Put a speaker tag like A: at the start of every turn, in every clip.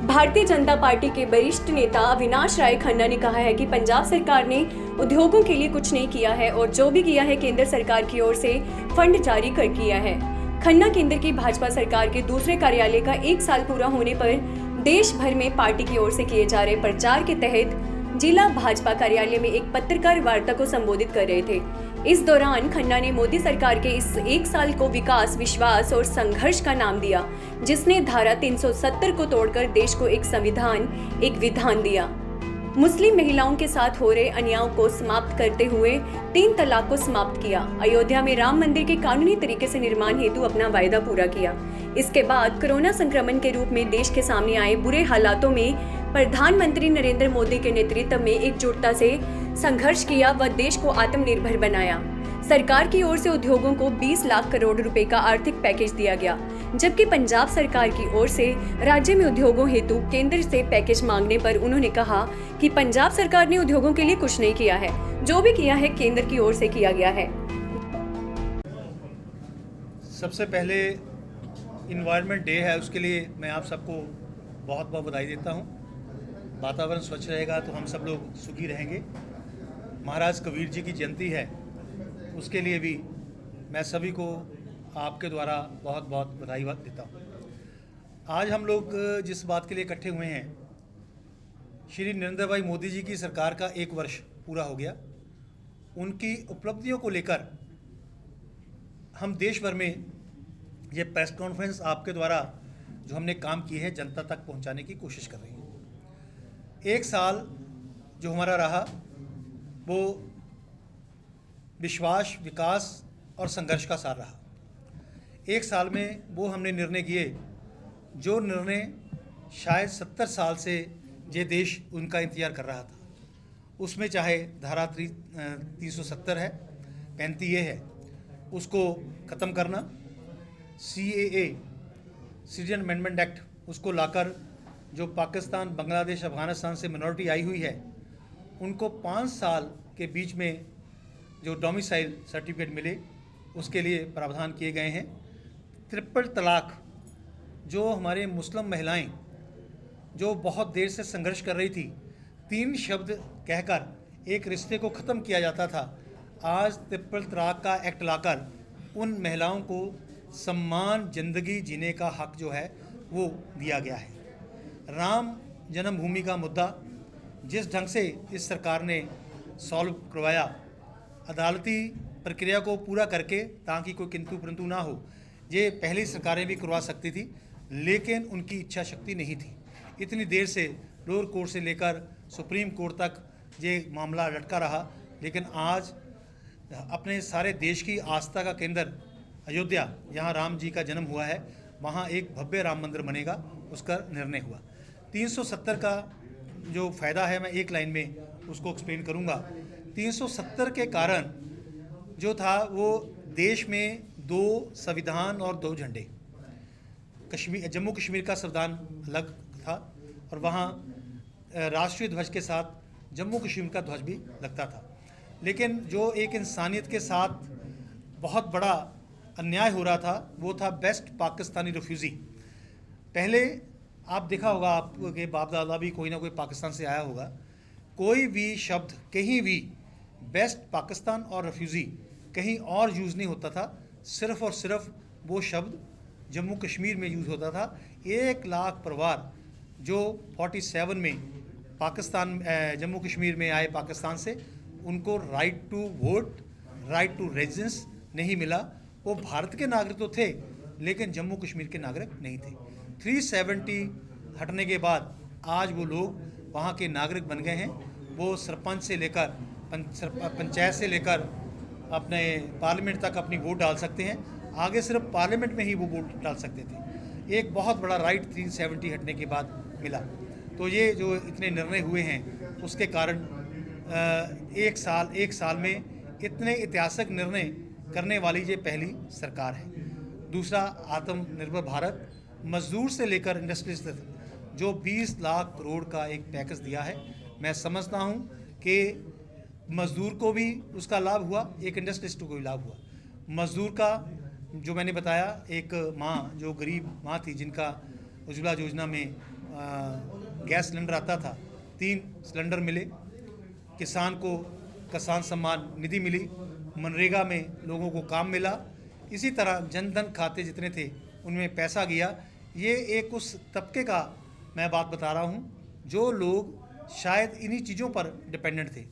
A: Bharatiya Janata party के वरिष्ठ नेता अविनाश राय खन्ना ने कहा है कि पंजाब सरकार ने उद्योगों के लिए कुछ नहीं किया है और जो भी किया है केंद्र सरकार की ओर से फंड जारी कर किया है। खन्ना केंद्र की भाजपा सरकार के दूसरे कार्यालय का 1 साल पूरा होने पर देश भर में पार्टी की ओर से किए जा रहे प्रचार के तहत जिला भाजपा कार्यालय में एक पत्रकार वार्ता को संबोधित कर रहे थे। इस दौरान खन्ना ने मोदी सरकार के इस 1 साल को विकास, विश्वास और संघर्ष का नाम दिया, जिसने धारा 370 को तोड़कर देश को एक संविधान, एक विधान दिया। मुस्लिम महिलाओं के साथ हो रहे अन्यायों को समाप्त करते हुए 3 तलाक को समाप्त किया। अयोध्या में राम मंदिर के कानूनी तरीके से निर्माण हेतु अपना वायदा पूरा किया। इसके बाद कोरोना संक्रमण के रूप में देश के सामने आए बुरे हालातों में प्रधानमंत्री नरेंद्र मोदी के नेतृत्व में एकजुटता से संघर्ष किया व देश को आत्मनिर्भर बनाया। सरकार की ओर से उद्योगों को 20 लाख करोड़ रुपए का आर्थिक पैकेज दिया गया, जबकि पंजाब सरकार की ओर से राज्य में उद्योगों हेतु केंद्र से पैकेज मांगने पर उन्होंने कहा कि पंजाब सरकार ने उद्योगों के लिए कुछ नहीं किया है, जो भी किया है केंद्र की ओर से किया गया है।
B: सबसे पहले इन्वायरमेंट डे है, उसके लिए मैं आप सबको बहुत बहुत बधाई देता हूँ। वातावरण स्वच्छ रहेगा तो हम सब लोग सुखी रहेंगे। महाराज कबीर जी की जयंती है, उसके लिए भी मैं सभी को आपके द्वारा बहुत बहुत बधाई देता हूँ। आज हम लोग जिस बात के लिए इकट्ठे हुए हैं, श्री नरेंद्र भाई मोदी जी की सरकार का 1 वर्ष पूरा हो गया। उनकी उपलब्धियों को लेकर हम देश भर में ये प्रेस कॉन्फ्रेंस आपके द्वारा जो हमने काम किए हैं जनता तक पहुंचाने की कोशिश कर रही हैं। 1 साल जो हमारा रहा वो विश्वास, विकास और संघर्ष का सार रहा। 1 साल में वो हमने निर्णय किए जो निर्णय शायद 70 साल से ये देश उनका इंतजार कर रहा था। उसमें चाहे धारा 370 है, 35 ये है, उसको ख़त्म करना, CAA सिटीजन अमेंडमेंट एक्ट उसको लाकर जो पाकिस्तान, बांग्लादेश, अफगानिस्तान से मिनॉरिटी आई हुई है उनको 5 साल के बीच में जो डोमिसाइल सर्टिफिकेट मिले उसके लिए प्रावधान किए गए हैं। ट्रिपल तलाक, जो हमारे मुस्लिम महिलाएं जो बहुत देर से संघर्ष कर रही थी, 3 शब्द कहकर एक रिश्ते को ख़त्म किया जाता था, आज ट्रिपल तलाक का एक्ट लाकर उन महिलाओं को सम्मान ज़िंदगी जीने का हक जो है वो दिया गया है। राम जन्मभूमि का मुद्दा जिस ढंग से इस सरकार ने सॉल्व करवाया, अदालती प्रक्रिया को पूरा करके, ताकि कोई किंतु परंतु ना हो, ये पहली सरकारें भी करवा सकती थी, लेकिन उनकी इच्छा शक्ति नहीं थी। इतनी देर से लोअर कोर्ट से लेकर सुप्रीम कोर्ट तक ये मामला लटका रहा, लेकिन आज अपने सारे देश की आस्था का केंद्र अयोध्या, यहाँ राम जी का जन्म हुआ है, वहाँ एक भव्य राम मंदिर बनेगा, उसका निर्णय हुआ। 370 का जो फ़ायदा है मैं एक लाइन में उसको एक्सप्लेन करूँगा। 370 के कारण जो था वो देश में 2 संविधान और 2 झंडे, जम्मू कश्मीर का संविधान अलग था और वहाँ राष्ट्रीय ध्वज के साथ जम्मू कश्मीर का ध्वज भी लगता था। लेकिन जो एक इंसानियत के साथ बहुत बड़ा अन्याय हो रहा था वो था बेस्ट पाकिस्तानी रिफ्यूज़ी। पहले आप देखा होगा, आपके बाप दादा भी कोई ना कोई पाकिस्तान से आया होगा, कोई भी शब्द कहीं भी बेस्ट पाकिस्तान और रिफ्यूज़ी कहीं और यूज़ नहीं होता था, सिर्फ़ और सिर्फ वो शब्द जम्मू कश्मीर में यूज़ होता था। 1 लाख परिवार जो 47 में पाकिस्तान, जम्मू कश्मीर में आए पाकिस्तान से, उनको right to vote, right to residence नहीं मिला। वो भारत के नागरिक तो थे लेकिन जम्मू कश्मीर के नागरिक नहीं थे। 370 हटने के बाद आज वो लोग वहाँ के नागरिक बन गए हैं। वो सरपंच से लेकर पंचायत से लेकर अपने पार्लियामेंट तक अपनी वोट डाल सकते हैं। आगे सिर्फ पार्लियामेंट में ही वो वोट डाल सकते थे। एक बहुत बड़ा राइट 370 हटने के बाद मिला। तो ये जो इतने निर्णय हुए हैं उसके कारण 1 साल में इतने ऐतिहासिक निर्णय करने वाली ये पहली सरकार है। दूसरा, आत्मनिर्भर भारत, मजदूर से लेकर इंडस्ट्रीज तक जो 20 लाख करोड़ का एक पैकेज दिया है, मैं समझता हूँ कि मजदूर को भी उसका लाभ हुआ, एक इंडस्ट्रिस्ट को भी लाभ हुआ। मजदूर का जो मैंने बताया, एक माँ जो गरीब माँ थी जिनका उज्ज्वला योजना में गैस सिलेंडर आता था 3 सिलेंडर मिले, किसान को किसान सम्मान निधि मिली, मनरेगा में लोगों को काम मिला, इसी तरह जनधन खाते जितने थे उनमें पैसा गया। ये एक उस तबके का मैं बात बता रहा हूँ जो लोग शायद इन्हीं चीज़ों पर डिपेंडेंट थे।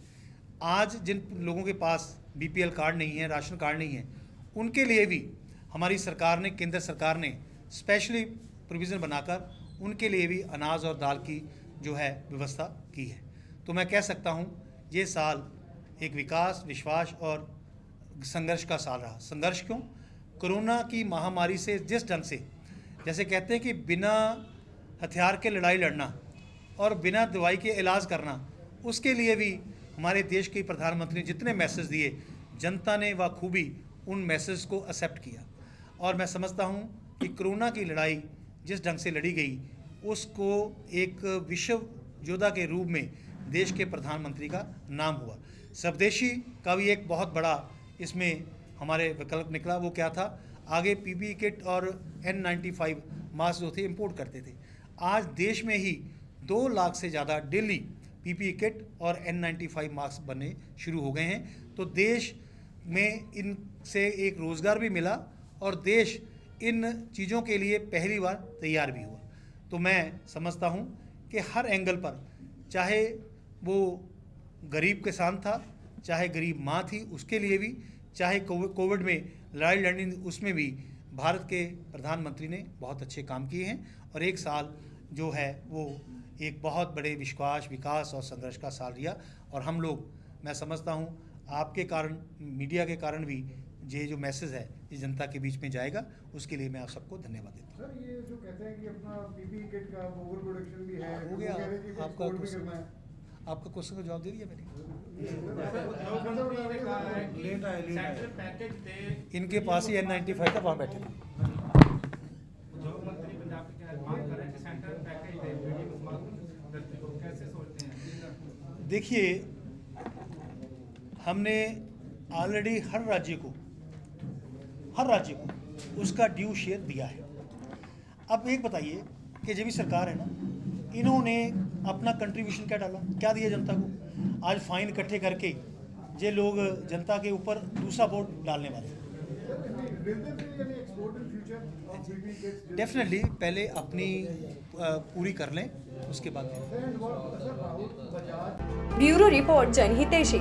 B: आज जिन लोगों के पास BPL कार्ड नहीं है, राशन कार्ड नहीं है, उनके लिए भी हमारी सरकार ने, केंद्र सरकार ने स्पेशली प्रोविज़न बनाकर उनके लिए भी अनाज और दाल की जो है व्यवस्था की है। तो मैं कह सकता हूँ ये साल एक विकास, विश्वास और संघर्ष का साल रहा। संघर्ष क्यों? कोरोना की महामारी से जिस ढंग से, जैसे कहते हैं कि बिना हथियार के लड़ाई लड़ना और बिना दवाई के इलाज करना, उसके लिए भी हमारे देश के प्रधानमंत्री ने जितने मैसेज दिए, जनता ने बखूबी उन मैसेज को एक्सेप्ट किया। और मैं समझता हूँ कि कोरोना की लड़ाई जिस ढंग से लड़ी गई, उसको एक विश्व योद्धा के रूप में देश के प्रधानमंत्री का नाम हुआ। स्वदेशी का भी एक बहुत बड़ा इसमें हमारे विकल्प निकला। वो क्या था? आगे PPE किट और N95 मास्क जो थे इंपोर्ट करते थे। आज देश में ही 2 लाख से ज़्यादा डेली PPE किट और N95 मास्क बनने शुरू हो गए हैं। तो देश में इनसे एक रोज़गार भी मिला और देश इन चीज़ों के लिए पहली बार तैयार भी हुआ। तो मैं समझता हूँ कि हर एंगल पर, चाहे वो गरीब किसान था, चाहे गरीब माँ थी, उसके लिए भी, चाहे कोविड में लड़ाई लड़नी, उसमें भी भारत के प्रधानमंत्री ने बहुत अच्छे काम किए हैं। और एक साल जो है वो एक बहुत बड़े विश्वास, विकास और संघर्ष का साल रहा। और हम लोग, मैं समझता हूँ आपके कारण, मीडिया के कारण भी ये जो मैसेज है ये जनता के बीच में जाएगा, उसके लिए मैं आप सबको धन्यवाद देता हूँ।
C: सर, ये जो कहते हैं कि अपना PPE किट का ओवर प्रोडक्शन भी है,
B: हो गया।
C: वो कह रहे हैं कि
B: आपका
C: एक्सपोर्ट भी
B: क्वेश्चन,
C: करना है।
B: आपका क्वेश्चन का जवाब दे दिया मैंने।
C: लेट आए।
B: इनके पास ही N95 था, वहाँ बैठे थे।
D: जो मंत्री पंजाब के क्या मांग कर रहे हैं कि सेंटर पैकेज दे इंडस्ट्री को, कैसे सोचते हैं?
B: देखिए, हमने ऑलरेडी हर राज्य को उसका ड्यू शेयर दिया है। अब एक बताइए कि जब भी सरकार है ना, इन्होंने अपना कंट्रीब्यूशन क्या डाला, क्या दिया जनता को? आज फाइन इकट्ठे करके ये लोग जनता के ऊपर दूसरा वोट डालने वाले हैं। डेफिनेटली पहले अपनी पूरी कर लें, उसके बाद
A: ब्यूरो रिपोर्ट जनहितैषी।